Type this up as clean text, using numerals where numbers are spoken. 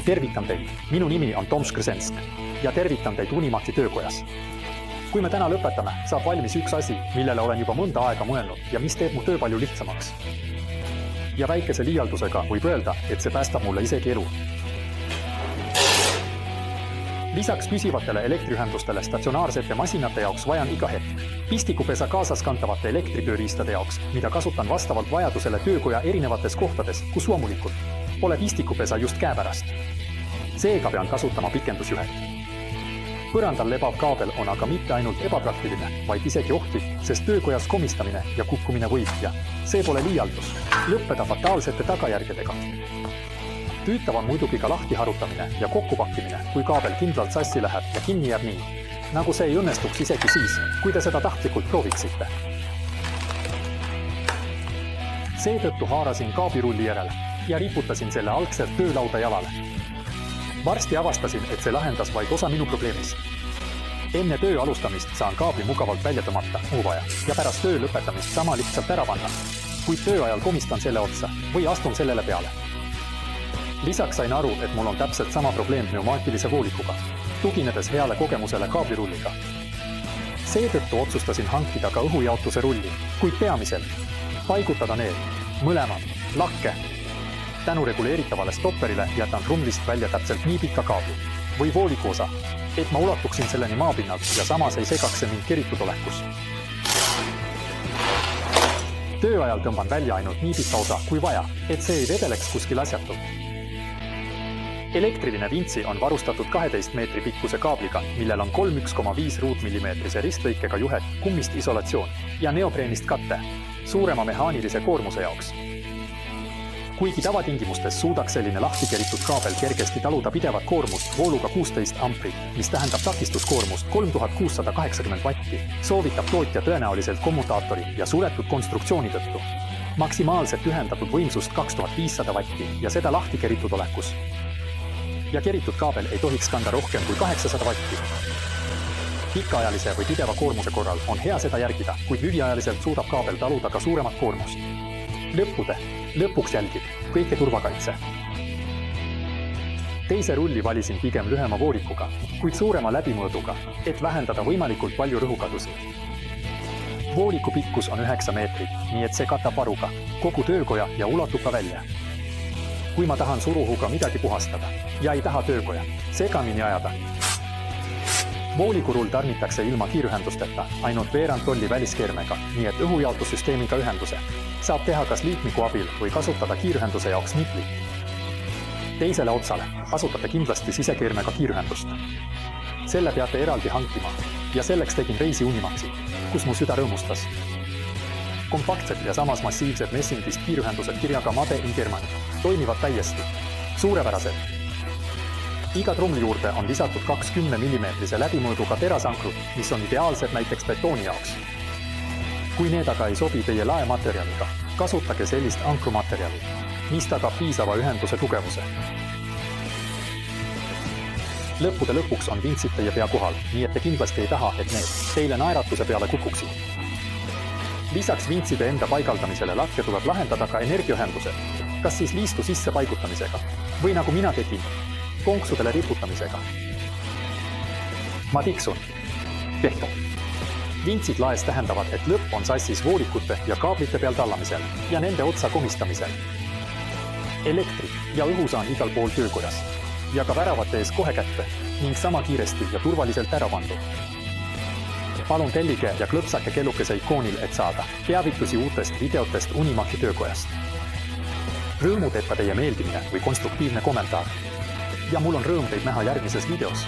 Tervitan teid, minu nimi on Tom Škrsensk ja tervitan teid Unimaxi töökojas. Kui me täna lõpetame, saab valmis üks asi, millele olen juba mõnda aega mõelnud ja mis teeb mu töö palju lihtsamaks. Ja väikese liialdusega võib öelda, et see päästab mulle isegi elu. Lisaks püsivatele elektriühendustele statsionaarsete masinate jaoks vajan iga hetk pistikupesa kaasas kantavate elektritööriistade jaoks, mida kasutan vastavalt vajadusele töökoja erinevates kohtades, kus loomulikult pole pistikupesa just käepärast. Seega pean kasutama pikendusjuhet. Põrandal lebav kaabel on aga mitte ainult ebapraktiline, vaid isegi ohtlik, sest töökojas komistamine ja kukkumine võib ja see pole liialdus lõppeda fataalsete tagajärgedega. Tüütav on muidugi ka lahti harutamine ja kokkupakkimine, kui kaabel kindlalt sassi läheb ja kinni jääb nii, nagu see ei õnnestuks isegi siis, kui te seda tahtlikult prooviksite. Seetõttu haarasin kaablirulli järele ja riputasin selle algselt töölauda jalale. Varsti avastasin, et see lahendas vaid osa minu probleemist. Enne töö alustamist saan kaabli mugavalt välja tõmmata uuvaja ja pärast töö lõpetamist sama lihtsalt ära panna, kuid töö ajal komistan selle otsa või astun sellele peale. Lisaks sain aru, et mul on täpselt sama probleem pneumaatilise voolikuga, tuginedes heale kogemusele kaablirulliga. Seetõttu otsustasin hankida ka õhujaotuse rulli, kuid peamiselt paigutada need, mõlemad, lakke. Tänu reguleeritavale stopperile jätan trumlist välja täpselt nii pikka kaabli või vooliku osa, et ma ulatuksin selleni maapinnalt ja samas ei segaks see mind keritud olekus. Töö ajal tõmban välja ainult nii pikka osa kui vaja, et see ei vedeleks kuskil asjatult. Elektriline vintsi on varustatud 12 meetri pikkuse kaabliga, millel on 3,1,5 ruutmillimeetrise ristlõikega juhet, kummist isolatsioon ja neopreenist katte suurema mehaanilise koormuse jaoks. Kuigi tavatingimustes suudaks selline lahti keritud kaabel kergesti taluda pidevat koormust vooluga 16 ampri, mis tähendab takistuskoormust 3680 vatti, soovitab tootja tõenäoliselt kommutaatori ja suletud konstruktsiooni tõttu maksimaalselt ühendatud võimsust 2500 vatti ja seda lahti keritud olekus. Ja keritud kaabel ei tohiks kanda rohkem kui 800 vatti. Pikaajalise või pideva koormuse korral on hea seda järgida, kuid lühiajaliselt suudab kaabel taluda ka suuremat koormust. Lõpuks jälgib kõike turvakaitse. Teise rulli valisin pigem lühema voolikuga, kuid suurema läbimõõduga, et vähendada võimalikult palju rõhukadusid. Vooliku pikkus on 9 meetrit, nii et see katab varuga kogu töökoja ja ulatub ka välja. Kui ma tahan suruhuga midagi puhastada ja ei taha töökoja segamini ajada, voolikurull tarnitakse ilma kiirühendusteta, ainult veerand tolli väliskeermega, nii et õhujaotussüsteemiga ühenduse saab teha kas liitmiku abil või kasutada kiirühenduse jaoks niplit. Teisele otsale asutate kindlasti sisekeermega kiirühendust. Selle peate eraldi hankima ja selleks tegin reisi Unimaxi, kus mu süda rõõmustas. Kompaktsed ja samas massiivsed messingist kiirühendused kirjaga Made in Germany toimivad täiesti. Suurepärased. Iga trumli juurde on lisatud 20 mm läbimõõduga terasankrud, mis on ideaalsed näiteks betooni jaoks. Kui need aga ei sobi teie laematerjaliga, kasutage sellist ankrumaterjali, mis tagab piisava ühenduse tugevuse. Lõppude lõpuks on vintsid teie pea kohal, nii et te kindlasti ei taha, et need teile naeratuse peale kukuksid. Lisaks vintside enda paigaldamisele latke tuleb lahendada ka energiaühendused, kas siis liistu sisse paigutamisega või nagu mina tegin, konksudele riputamisega. Ma tiksun. Tehtav. Vintsid laes tähendavad, et lõpp on sassis voolikute ja kaablite peal tallamisel ja nende otsa komistamisel. Elektri ja õhu saan igal pool töökojas ja ka väravate ees kohe kätte ning sama kiiresti ja turvaliselt ära pandud. Palun tellige ja klõpsake kellukese ikoonil, et saada teavitusi uutest videotest Unimaxi töökojast. Rõõmu teeb ka teie meeldimine või konstruktiivne kommentaar. Ja mul on rõõm teid näha järgmises videos.